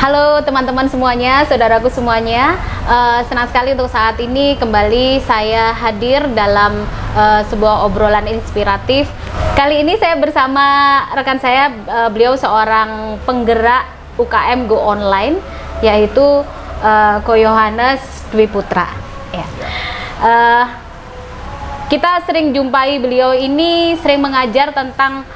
Halo teman-teman semuanya, saudaraku semuanya. Senang sekali untuk saat ini kembali saya hadir dalam sebuah obrolan inspiratif. Kali ini saya bersama rekan saya, beliau seorang penggerak UKM Go Online, yaitu Ko Yohanes Dwi Putra. Ya. Kita sering jumpai beliau ini sering mengajar tentang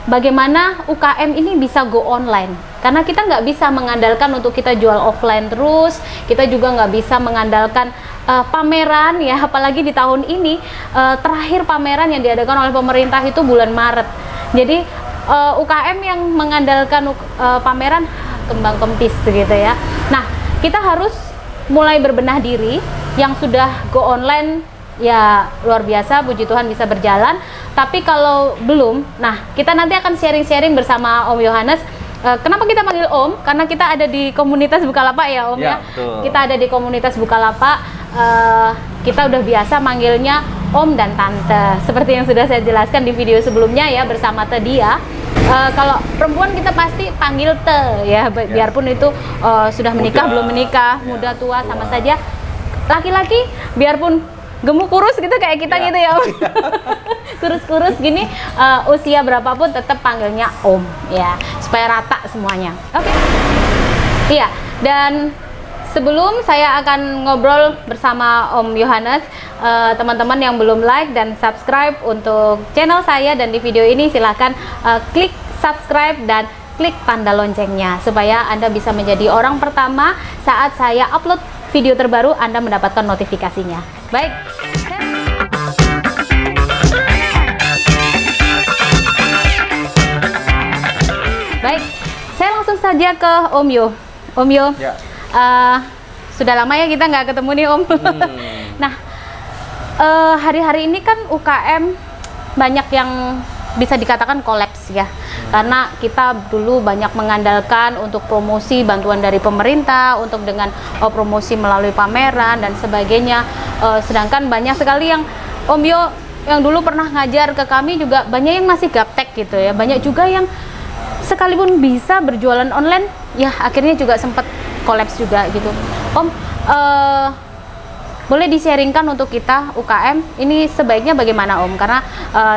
bagaimana UKM ini bisa go online. Karena kita nggak bisa mengandalkan untuk kita jual offline terus, kita juga nggak bisa mengandalkan pameran ya, apalagi di tahun ini terakhir pameran yang diadakan oleh pemerintah itu bulan Maret. Jadi UKM yang mengandalkan pameran kembang kempis gitu ya. Nah, kita harus mulai berbenah diri. Yang sudah go online ya luar biasa, puji Tuhan bisa berjalan. Tapi kalau belum, nah kita nanti akan sharing-sharing bersama Om Yohanes. Kenapa kita panggil Om? Karena kita ada di komunitas Bukalapak ya Om ya. Betul. Kita ada di komunitas Bukalapak. Kita udah biasa manggilnya Om dan Tante. Seperti yang sudah saya jelaskan di video sebelumnya ya bersama Te dia. Kalau perempuan kita pasti panggil Te ya, biarpun itu sudah menikah, belum menikah, muda, tua, sama saja. Laki-laki biarpun gemuk kurus gitu kayak kita gitu ya Om. Kurus-kurus gini, usia berapapun tetap panggilnya Om ya, supaya rata semuanya. Oke. Iya, dan sebelum saya akan ngobrol bersama Om Yohanes, teman-teman yang belum like dan subscribe untuk channel saya dan di video ini silahkan klik subscribe dan klik tanda loncengnya supaya Anda bisa menjadi orang pertama saat saya upload video terbaru, Anda mendapatkan notifikasinya. Baik. Baik, saya langsung saja ke Om Yo. Om Yo, ya. Sudah lama ya kita nggak ketemu nih Om. Nah, hari-hari ini kan UKM banyak yang bisa dikatakan kolaps ya. Karena kita dulu banyak mengandalkan untuk promosi bantuan dari pemerintah, untuk dengan promosi melalui pameran dan sebagainya. Sedangkan banyak sekali yang Om Yo yang dulu pernah ngajar ke kami juga banyak yang masih gaptek gitu ya. Banyak juga yang sekalipun bisa berjualan online ya akhirnya juga sempat kolaps juga gitu. Om, boleh di-sharingkan untuk kita UKM ini sebaiknya bagaimana Om? Karena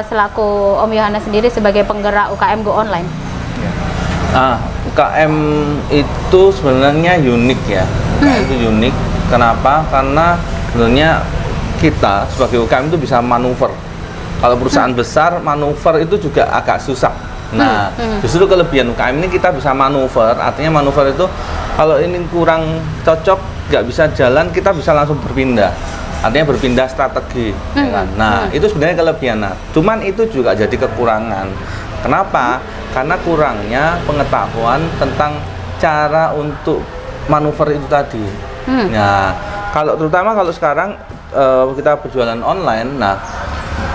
selaku Om Yohanes sendiri sebagai penggerak UKM Go Online. UKM itu sebenarnya unik ya. Itu unik. Kenapa? Karena sebenarnya kita sebagai UKM itu bisa manuver. Kalau perusahaan besar manuver itu juga agak susah. Nah, justru kelebihan UKM ini kita bisa manuver. Artinya manuver itu kalau ini kurang cocok, nggak bisa jalan, kita bisa langsung berpindah. Artinya berpindah strategi, ya kan? Nah, itu sebenarnya kelebihan. Nah, cuman itu juga jadi kekurangan. Kenapa? Karena kurangnya pengetahuan tentang cara untuk manuver itu tadi. Nah, terutama kalau sekarang kita berjualan online, nah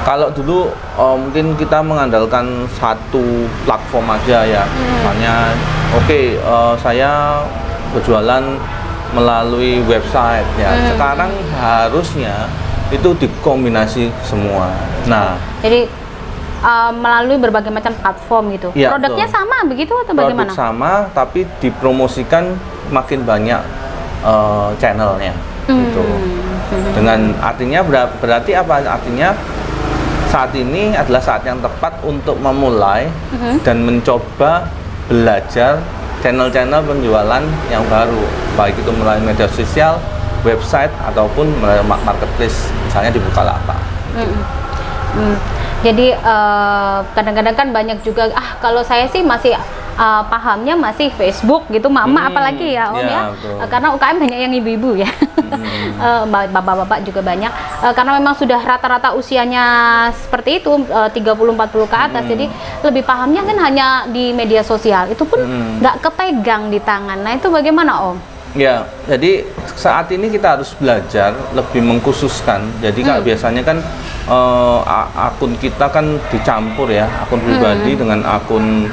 kalau dulu mungkin kita mengandalkan satu platform aja ya, misalnya saya berjualan melalui website ya. Sekarang harusnya itu dikombinasi semua. Nah, jadi melalui berbagai macam platform gitu. Ya, produknya betul. Sama begitu atau bagaimana? Produk sama tapi dipromosikan makin banyak channelnya gitu. Dengan artinya berarti apa? Artinya saat ini adalah saat yang tepat untuk memulai dan mencoba belajar channel-channel penjualan yang baru, baik itu melalui media sosial, website ataupun melalui marketplace, misalnya di Bukalapak. Jadi kadang-kadang kan banyak juga kalau saya sih masih pahamnya masih Facebook gitu, mama apalagi ya Om ya, karena UKM banyak yang ibu-ibu ya, bapak-bapak juga banyak, karena memang sudah rata-rata usianya seperti itu 30-40 ke atas, jadi lebih pahamnya kan hanya di media sosial, itu pun nggak kepegang di tangan. Nah itu bagaimana Om? Ya, jadi saat ini kita harus belajar lebih mengkhususkan. Jadi kalau biasanya kan akun kita kan dicampur ya, akun pribadi dengan akun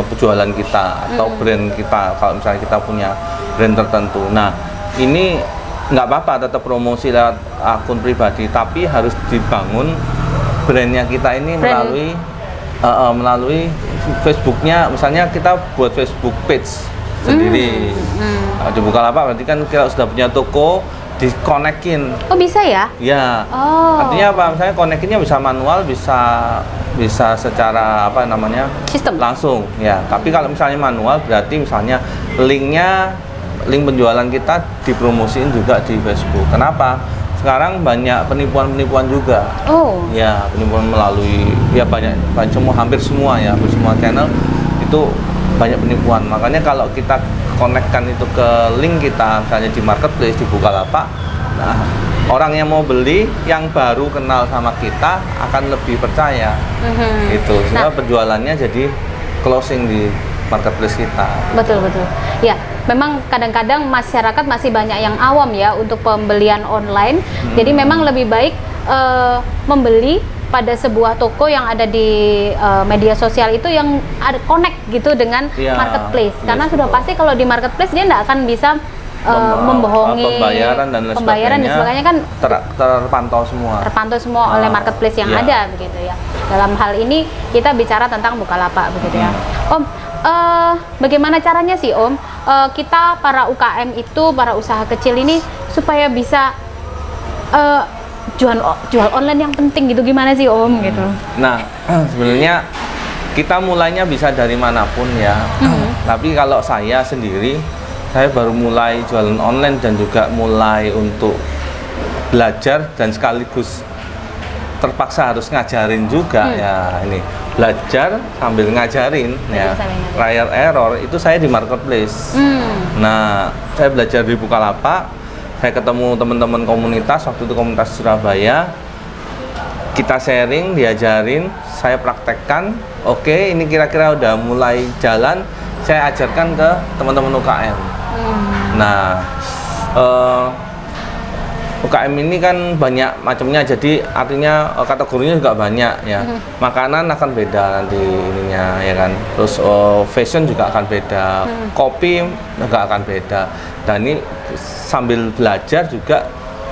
penjualan kita atau brand kita. Kalau misalnya kita punya brand tertentu, nah ini nggak apa-apa tetap promosi lewat akun pribadi, tapi harus dibangun brandnya kita ini melalui Facebooknya. Misalnya kita buat Facebook page sendiri. Kalau di Bukalapak berarti kan kalau sudah punya toko, dikonekin. Oh, bisa ya? Ya. Oh. Artinya apa? Misalnya konekinnya bisa manual, bisa secara apa namanya? Sistem. Langsung. Ya. Tapi kalau misalnya manual berarti misalnya link penjualan kita dipromosiin juga di Facebook. Kenapa? Sekarang banyak penipuan-penipuan juga. Oh. Ya, penipuan melalui ya banyak hampir semua channel itu banyak penipuan. Makanya kalau kita konekkan itu ke link kita misalnya di marketplace di Bukalapak, nah orang yang mau beli yang baru kenal sama kita akan lebih percaya. Itu sehingga penjualannya jadi closing di marketplace kita. Betul. Ya, memang kadang-kadang masyarakat masih banyak yang awam ya untuk pembelian online. Jadi memang lebih baik membeli pada sebuah toko yang ada di media sosial itu yang ada connect gitu dengan marketplace. Karena sudah pasti kalau di marketplace dia tidak akan bisa membohongi pembayaran dan sebagainya kan terpantau semua oleh marketplace yang ada begitu ya. Dalam hal ini kita bicara tentang Bukalapak begitu ya. Om, bagaimana caranya sih Om kita para UKM itu, para usaha kecil ini supaya bisa jual online yang penting gitu, gimana sih Om gitu? Nah, sebenarnya kita mulainya bisa dari manapun ya. Tapi kalau saya sendiri, saya baru mulai jualan online dan juga mulai untuk belajar dan sekaligus terpaksa harus ngajarin juga ya. Ini belajar sambil ngajarin ya. Trial error itu saya di marketplace. Nah, saya belajar di Bukalapak. Saya ketemu teman-teman komunitas, waktu itu komunitas Surabaya. Kita sharing, diajarin, saya praktekkan. Oke, ini kira-kira udah mulai jalan. Saya ajarkan ke teman-teman UKM. Nah, UKM ini kan banyak macamnya, jadi artinya kategorinya juga banyak ya. Makanan akan beda nanti ininya ya kan. Terus fashion juga akan beda, kopi juga akan beda. Dan ini sambil belajar juga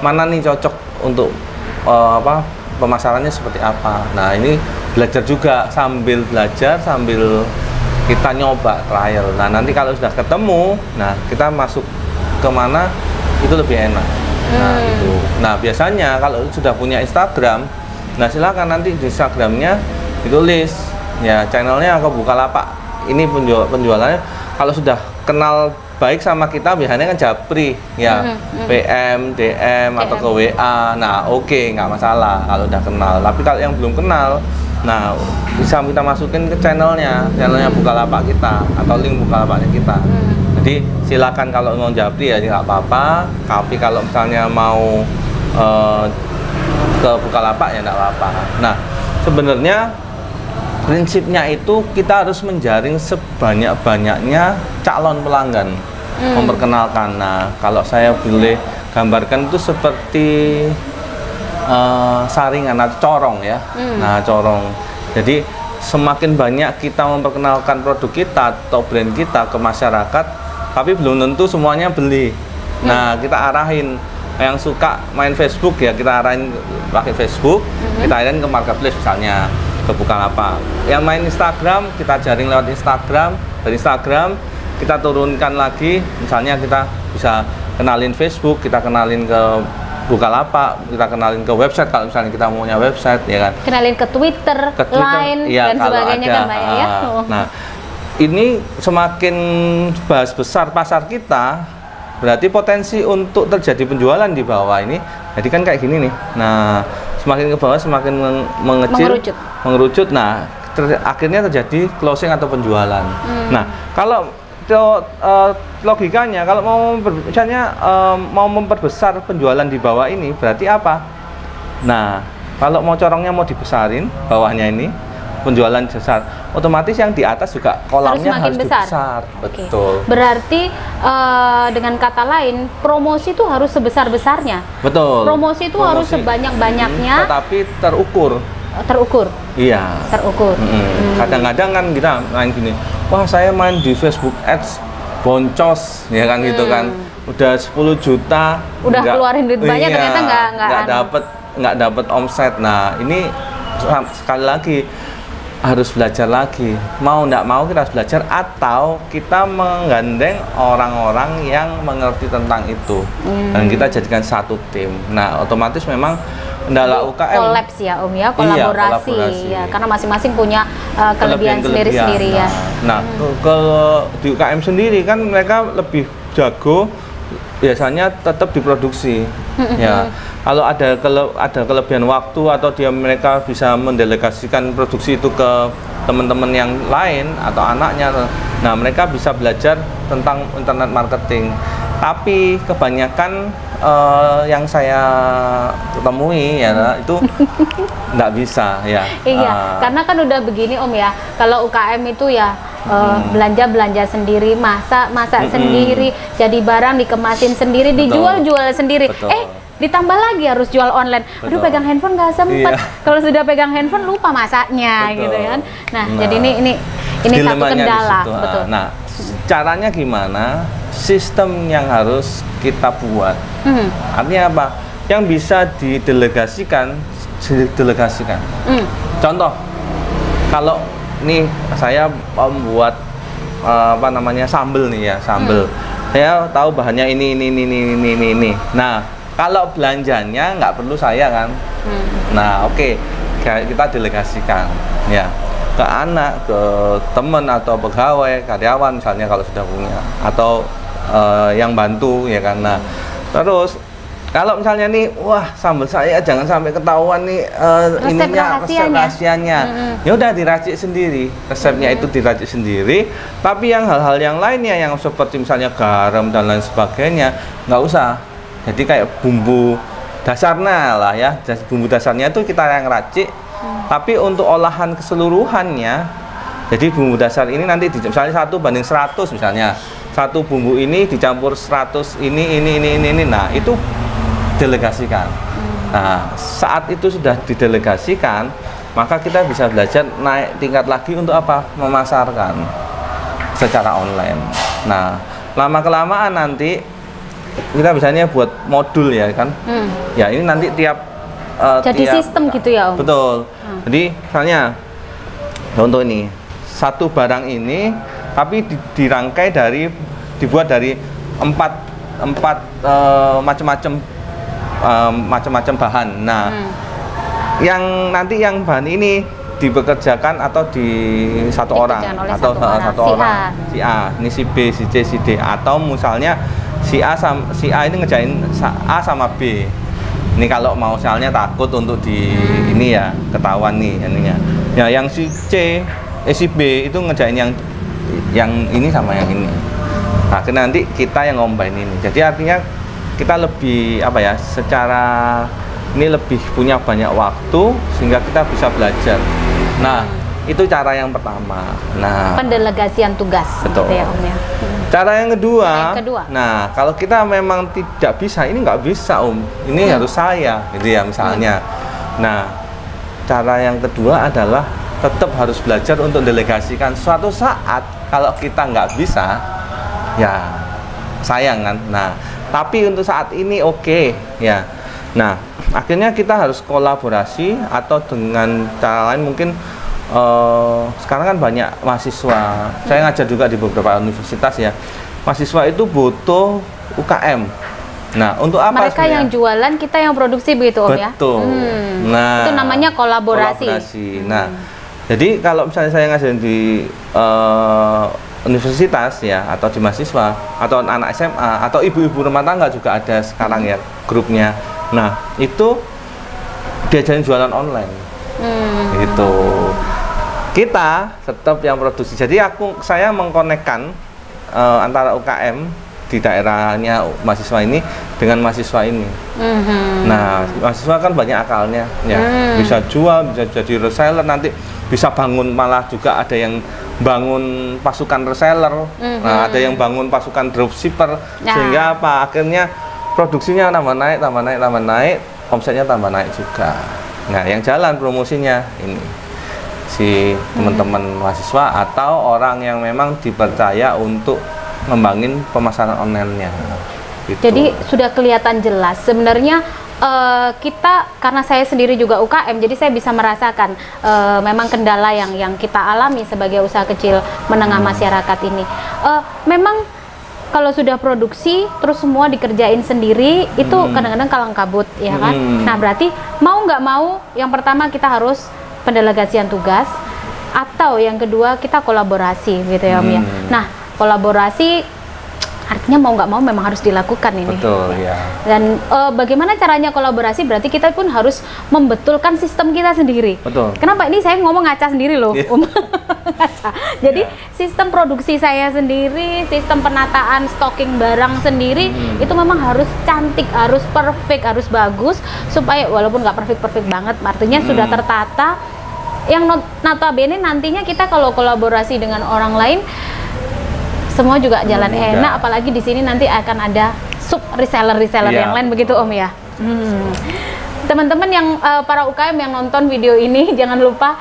mana nih cocok untuk pemasarannya seperti apa. Nah, ini belajar juga sambil belajar sambil kita nyoba trial. Nah, nanti kalau sudah ketemu, nah kita masuk ke mana itu lebih enak. Nah, itu. Nah, biasanya kalau sudah punya Instagram, nah silakan nanti di Instagramnya ditulis ya channelnya ke Bukalapak. Ini penjualannya kalau sudah kenal baik sama kita biasanya kan japri ya, PM, DM atau ke WA. Nah, oke, nggak masalah kalau udah kenal. Tapi kalau yang belum kenal, nah bisa kita masukin ke channelnya Bukalapak kita atau link Bukalapaknya kita. Jadi silakan kalau mau japri ya nggak apa-apa. Tapi kalau misalnya mau ke Bukalapak ya nggak apa-apa. Nah, sebenarnya prinsipnya itu kita harus menjaring sebanyak-banyaknya calon pelanggan, memperkenalkan. Nah, kalau saya boleh gambarkan itu seperti saringan atau corong ya. Nah, corong. Jadi semakin banyak kita memperkenalkan produk kita atau brand kita ke masyarakat, tapi belum tentu semuanya beli. Nah, kita arahin yang suka main Facebook ya, kita arahin pakai Facebook, kita arahin ke marketplace misalnya ke Bukalapak. Yang main Instagram, kita jaring lewat Instagram. Dari Instagram kita turunkan lagi, misalnya kita bisa kenalin Facebook, kita kenalin ke Bukalapak, kita kenalin ke website kalau misalnya kita punya website ya kan. Kenalin ke Twitter, Line ya, dan sebagainya kan Mbak ya. Nah, ini semakin besar pasar kita, berarti potensi untuk terjadi penjualan di bawah ini. Jadi kan kayak gini nih. Nah, semakin ke bawah semakin mengecil, mengerucut. Nah, akhirnya terjadi closing atau penjualan. Nah, kalau logikanya kalau mau misalnya mau memperbesar penjualan di bawah ini berarti apa? Nah, kalau mau corongnya mau dibesarin bawahnya ini penjualan besar, otomatis yang di atas juga kolamnya harus besar. Betul. Berarti dengan kata lain promosi itu harus sebesar-besarnya. Betul. Promosi itu harus sebanyak-banyaknya. Tetapi terukur. Iya. Terukur. Kadang-kadang kan kita main gini, wah saya main di Facebook Ads boncos ya kan gitu kan, udah 10 juta udah keluarin duit banyak, ternyata nggak dapat omset. Nah, ini sekali lagi harus belajar lagi. Mau nggak mau kita harus belajar, atau kita menggandeng orang-orang yang mengerti tentang itu dan kita jadikan satu tim. Nah, otomatis memang kendala UKM kolaps ya Om ya, kolaborasi, kolaborasi. ya, karena masing-masing punya kelebihan sendiri-sendiri ya. Nah, kalau di UKM sendiri kan mereka lebih jago biasanya tetap diproduksi. Ya, kalau ada kelebihan waktu atau mereka bisa mendelegasikan produksi itu ke teman-teman yang lain atau anaknya, nah mereka bisa belajar tentang internet marketing. Tapi kebanyakan yang saya temui ya itu nggak bisa ya. Iya, karena kan udah begini Om ya, kalau UKM itu ya belanja sendiri, masak sendiri, jadi barang dikemasin sendiri, dijual sendiri. Betul. Ditambah lagi harus jual online. Aduh, Betul. pegang handphone nggak sempat. Iya. Kalau sudah pegang handphone lupa masaknya. Betul. Gitu kan. Nah, jadi ini satu dilemanya kendala. di situ. Betul. Nah, caranya gimana? Sistem yang harus kita buat. Artinya apa? Yang bisa didelegasikan. Contoh, kalau nih saya membuat sambel nih ya, sambel. Saya tahu bahannya ini. Nah, kalau belanjanya nggak perlu saya kan. Nah, oke, kita delegasikan ya ke anak, ke teman atau pegawai, karyawan misalnya kalau sudah punya, atau yang bantu ya kan. Nah, terus kalau misalnya nih, wah sambal saya jangan sampai ketahuan nih resep rahasianya. Ya udah diracik sendiri, resepnya itu diracik sendiri. Tapi yang hal-hal yang lainnya yang seperti misalnya garam dan lain sebagainya nggak usah. Jadi kayak bumbu dasarnya lah ya, bumbu dasarnya itu kita yang racik. Tapi untuk olahan keseluruhannya, jadi bumbu dasar ini nanti misalnya 1:100 misalnya. Satu bumbu ini dicampur 100 ini. Nah, itu delegasikan. Nah, saat itu sudah didelegasikan, maka kita bisa belajar naik tingkat lagi untuk apa? Memasarkan secara online. Nah, lama-kelamaan nanti kita misalnya buat modul ya kan. Ya, ini nanti tiap sistem gitu ya Om? Betul. Jadi misalnya contoh ini, satu barang ini tapi dirangkai dibuat dari empat macam-macam bahan. Nah, yang bahan ini dibekerjakan atau satu orang atau satu orang. Si A, ini si B, si C, si D, atau misalnya si A ini ngerjain A sama B. Ini kalau mau misalnya takut untuk ini ya ketahuan nih ininya. Ya, yang si C, si B itu ngerjain yang ini sama yang ini. Nah, nanti kita yang ngombain ini. Jadi artinya kita lebih secara ini lebih punya banyak waktu sehingga kita bisa belajar. Nah, itu cara yang pertama. Nah, pendelegasian tugas. Betul. Gitu ya Om ya. Cara yang kedua. Nah, kalau kita memang tidak bisa, ini nggak bisa Om. Ini harus saya, gitu ya misalnya. Nah, cara yang kedua adalah tetap harus belajar untuk delegasikan. Suatu saat kalau kita nggak bisa, ya sayang kan. Nah, tapi untuk saat ini oke, ya. Nah, akhirnya kita harus kolaborasi atau dengan cara lain mungkin. Sekarang kan banyak mahasiswa, saya ngajar juga di beberapa universitas ya, mahasiswa itu butuh UKM. Nah, untuk apa mereka yang jualan, kita yang produksi begitu Om ya? Betul. Nah, itu namanya kolaborasi. Nah, jadi kalau misalnya saya ngajarin di universitas ya, atau di mahasiswa, atau anak SMA, atau ibu-ibu rumah tangga juga ada sekarang ya grupnya. Nah, itu diajarin jualan online. Gitu. Kita tetap yang produksi. Jadi saya mengkonekkan antara UKM di daerahnya mahasiswa ini dengan mahasiswa ini. Nah, mahasiswa kan banyak akalnya, ya bisa jual, bisa jadi reseller, nanti bisa bangun, malah juga ada yang bangun pasukan reseller, nah, ada yang bangun pasukan dropshipper, sehingga apa? Akhirnya produksinya tambah naik, omsetnya tambah naik juga. Nah, yang jalan promosinya ini si teman-teman mahasiswa atau orang yang memang dipercaya untuk ngembangin pemasaran online-nya. Gitu. Jadi sudah kelihatan jelas sebenarnya kita, karena saya sendiri juga UKM, jadi saya bisa merasakan memang kendala yang kita alami sebagai usaha kecil menengah masyarakat ini. Memang kalau sudah produksi terus semua dikerjain sendiri itu kadang-kadang kalang kabut, ya kan? Nah, berarti mau nggak mau yang pertama kita harus pendelegasian tugas, atau yang kedua kita kolaborasi gitu ya Om ya. Nah, kolaborasi artinya mau nggak mau memang harus dilakukan ini. Betul ya. Dan bagaimana caranya kolaborasi? Berarti kita pun harus membetulkan sistem kita sendiri. Betul. Kenapa ini saya ngomong ngaca sendiri loh, ngaca. Jadi sistem produksi saya sendiri, sistem penataan stocking barang sendiri itu memang harus cantik, harus perfect, harus bagus supaya walaupun nggak perfect banget, artinya sudah tertata. Yang notabene nantinya kita kalau kolaborasi dengan orang lain semua juga jalan enak, apalagi di sini nanti akan ada sub reseller yang lain, begitu Om ya. Teman-teman yang para UKM yang nonton video ini, jangan lupa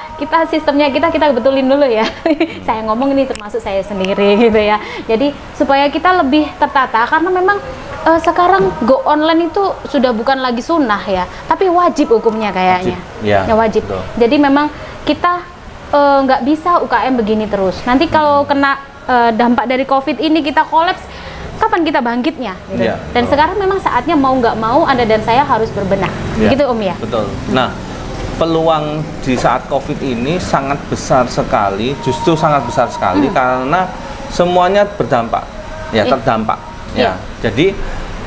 sistemnya kita betulin dulu ya. Saya ngomong ini termasuk saya sendiri gitu ya. Jadi supaya kita lebih tertata, karena memang sekarang go online itu sudah bukan lagi sunnah ya, tapi wajib hukumnya kayaknya. Wajib. Betul. Jadi memang kita nggak bisa UKM begini terus. Nanti kalau kena dampak dari COVID ini kita kolaps, kapan kita bangkitnya? Gitu. Dan sekarang memang saatnya mau nggak mau Anda dan saya harus berbenah, gitu Om ya. Betul. Nah, peluang di saat COVID ini sangat besar sekali, justru sangat besar sekali karena semuanya berdampak, terdampak. Jadi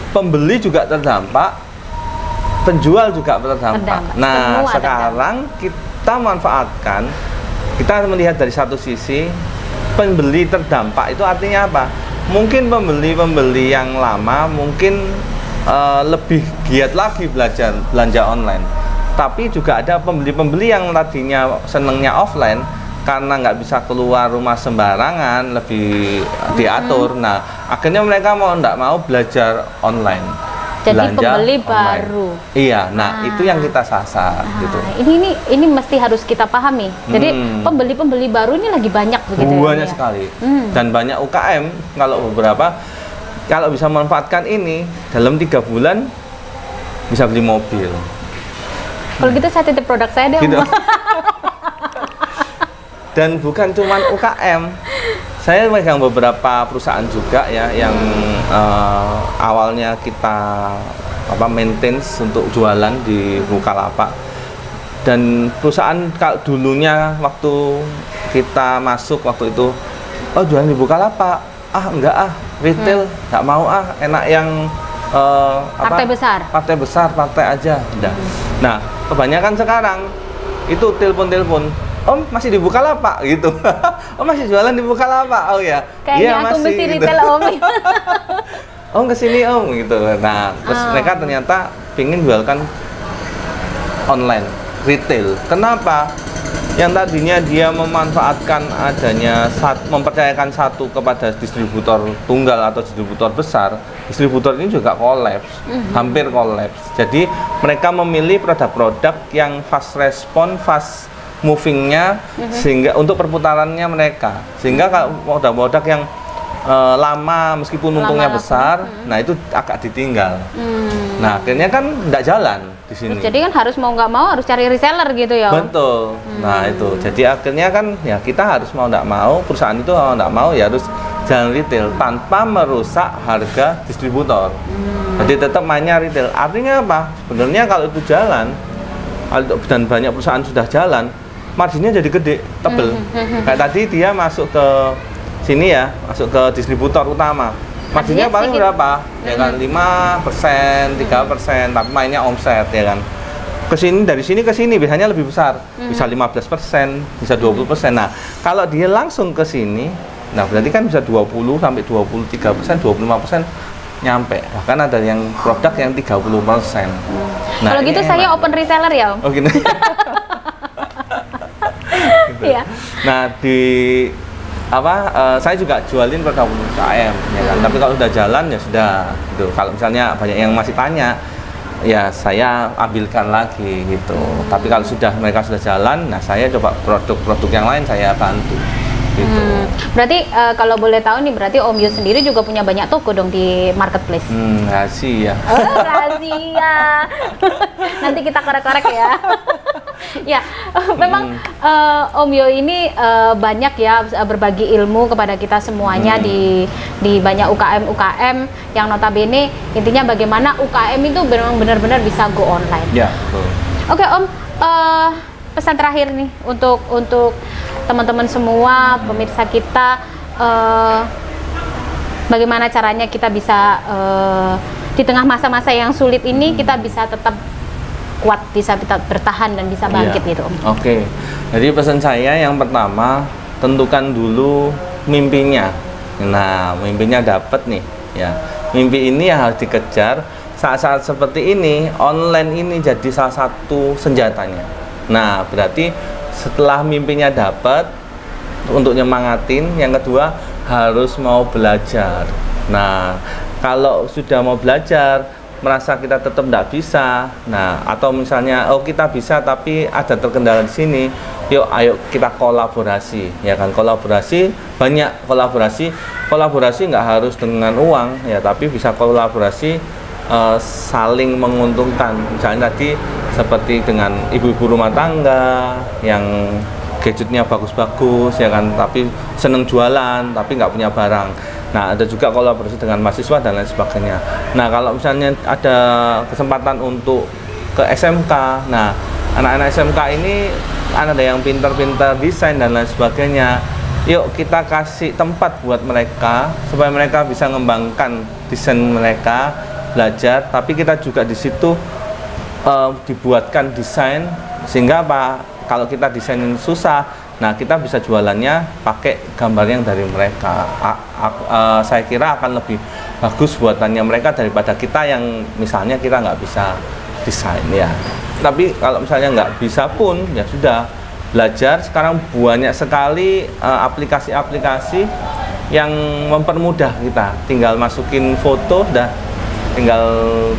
pembeli juga terdampak, penjual juga terdampak. Nah, semua sekarang kita manfaatkan, kita melihat dari satu sisi. Pembeli terdampak itu artinya apa? Mungkin pembeli-pembeli yang lama mungkin lebih giat lagi belanja online. Tapi juga ada pembeli-pembeli yang tadinya senengnya offline karena nggak bisa keluar rumah sembarangan, lebih diatur. Nah, akhirnya mereka mau nggak mau belajar online. Jadi belanja pembeli online. Baru. Iya, nah itu yang kita sasar gitu. Ini mesti harus kita pahami. Jadi pembeli-pembeli baru ini lagi banyak begitu. Banyak sekali. Dan banyak UKM kalau bisa memanfaatkan ini dalam 3 bulan bisa beli mobil. Kalau gitu saya titip produk saya deh. Gitu. Dan bukan cuma UKM. Saya megang beberapa perusahaan juga ya yang awalnya kita maintenance untuk jualan di Bukalapak. Dan perusahaan kalau dulunya waktu kita masuk waktu itu, jualan di Bukalapak, enggak retail, enggak mau enak yang partai besar, partai aja. Nah, kebanyakan sekarang itu telepon Om masih di Bukalapak gitu. Om masih jualan di Bukalapak. Oh ya. Kayaknya aku masih mesti gitu. retail Om. Om kesini Om gitu. Nah, terus mereka ternyata pingin jualkan online, retail. Kenapa? Yang tadinya dia memanfaatkan adanya mempercayakan satu kepada distributor tunggal atau distributor besar, distributor ini juga kolaps, hampir kolaps. Jadi mereka memilih produk-produk yang fast respon, fast movingnya sehingga untuk perputarannya mereka, sehingga kalau produk-produk yang lama meskipun untungnya besar, nah itu agak ditinggal. Nah akhirnya kan tidak jalan di sini. Terus jadi kan harus mau nggak mau harus cari reseller gitu ya. Betul. Nah itu jadi akhirnya kan ya kita harus mau nggak mau, perusahaan itu mau nggak mau ya harus jalan retail tanpa merusak harga distributor. Jadi tetap mainnya retail. Artinya apa? Sebenarnya kalau itu jalan dan banyak perusahaan sudah jalan, marginnya jadi gede, tebel. Kayak tadi dia masuk ke sini ya, masuk ke distributor utama. Marginnya paling berapa? Ya kan 5%, 3%, tapi mainnya omset ya kan. Kesini dari sini ke sini biasanya lebih besar, bisa 15%, bisa 20%. Nah, kalau dia langsung ke sini, nah berarti kan bisa 20 sampai 23%, 25% nyampe. Bahkan ada yang produk yang 30%. Nah, kalau gitu saya open reseller ya, Om. Oh gitu. Iya. Nah, saya juga jualin produk UKM ya kan. Tapi kalau sudah jalan ya sudah gitu. Kalau misalnya banyak yang masih tanya, ya saya ambilkan lagi gitu. Tapi kalau mereka sudah jalan, nah saya coba produk-produk yang lain saya bantu. gitu. Berarti kalau boleh tahu nih, berarti Om Yu sendiri juga punya banyak toko dong di marketplace. Rahasia. Oh, rahasia. Nanti kita korek-korek ya. Ya, memang Om Yu ini banyak ya berbagi ilmu kepada kita semuanya di banyak UKM yang notabene intinya bagaimana UKM itu benar-benar bisa go online. Ya, betul. Oke Om, pesan terakhir nih untuk teman-teman semua pemirsa kita, bagaimana caranya kita bisa di tengah masa-masa yang sulit ini kita bisa tetap kuat, bisa bertahan dan bisa bangkit gitu Om. Oke. Jadi pesan saya yang pertama, tentukan dulu mimpinya. Nah, mimpinya dapat nih ya. Mimpi ini yang harus dikejar. Saat-saat seperti ini, online ini jadi salah satu senjatanya. Nah, berarti setelah mimpinya dapat, untuk nyemangatin, yang kedua harus mau belajar. Nah, kalau sudah mau belajar, merasa kita tetap tidak bisa, nah atau misalnya kita bisa tapi ada terkendala di sini, ayo kita kolaborasi, ya kan? Kolaborasi, banyak kolaborasi nggak harus dengan uang ya, tapi bisa kolaborasi saling menguntungkan. Misalnya tadi seperti dengan ibu-ibu rumah tangga yang gadgetnya bagus-bagus ya kan, tapi seneng jualan tapi nggak punya barang. Nah, ada juga kolaborasi dengan mahasiswa dan lain sebagainya. Nah, kalau misalnya ada kesempatan untuk ke SMK, nah anak-anak SMK ini ada yang pintar-pintar desain dan lain sebagainya. Yuk kita kasih tempat buat mereka supaya mereka bisa mengembangkan desain mereka, belajar, tapi kita juga di situ dibuatkan desain sehingga apa? Kalau kita desainin susah, nah kita bisa jualannya pakai gambar yang dari mereka. Saya kira akan lebih bagus buatannya mereka daripada kita yang misalnya kita nggak bisa desain ya. Tapi kalau misalnya nggak bisa pun ya sudah, belajar. Sekarang banyak sekali aplikasi-aplikasi yang mempermudah kita, tinggal masukin foto, tinggal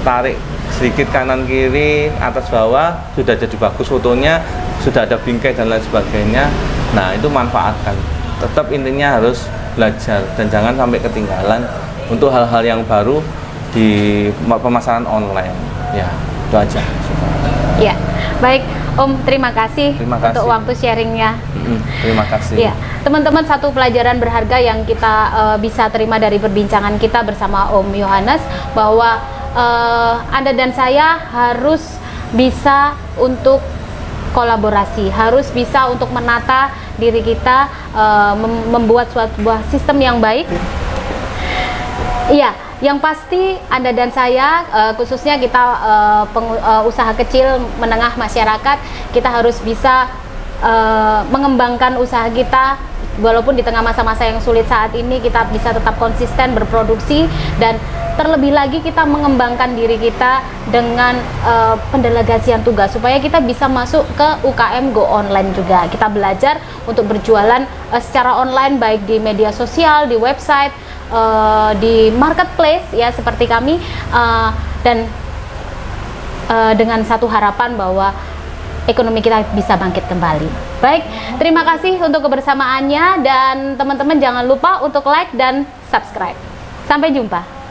tarik sedikit kanan kiri atas bawah sudah jadi bagus fotonya, sudah ada bingkai dan lain sebagainya. Nah, itu manfaatkan. Tetap intinya harus belajar dan jangan sampai ketinggalan untuk hal-hal yang baru di pemasaran online. Ya, itu aja. Ya, baik Om, terima kasih untuk waktu sharingnya. Terima kasih. Ya, teman-teman, satu pelajaran berharga yang kita bisa terima dari perbincangan kita bersama Om Yohanes, bahwa Anda dan saya harus bisa untuk kolaborasi, harus bisa untuk menata diri kita, membuat sebuah sistem yang baik. Iya, yang pasti Anda dan saya, khususnya kita usaha kecil menengah masyarakat, kita harus bisa mengembangkan usaha kita walaupun di tengah masa-masa yang sulit saat ini. Kita bisa tetap konsisten berproduksi, dan terlebih lagi kita mengembangkan diri kita dengan pendelegasian tugas supaya kita bisa masuk ke UKM Go Online juga. Kita belajar untuk berjualan secara online, baik di media sosial, di website, di marketplace ya seperti kami, dan dengan satu harapan bahwa ekonomi kita bisa bangkit kembali. Baik, terima kasih untuk kebersamaannya, dan teman-teman jangan lupa untuk like dan subscribe. Sampai jumpa.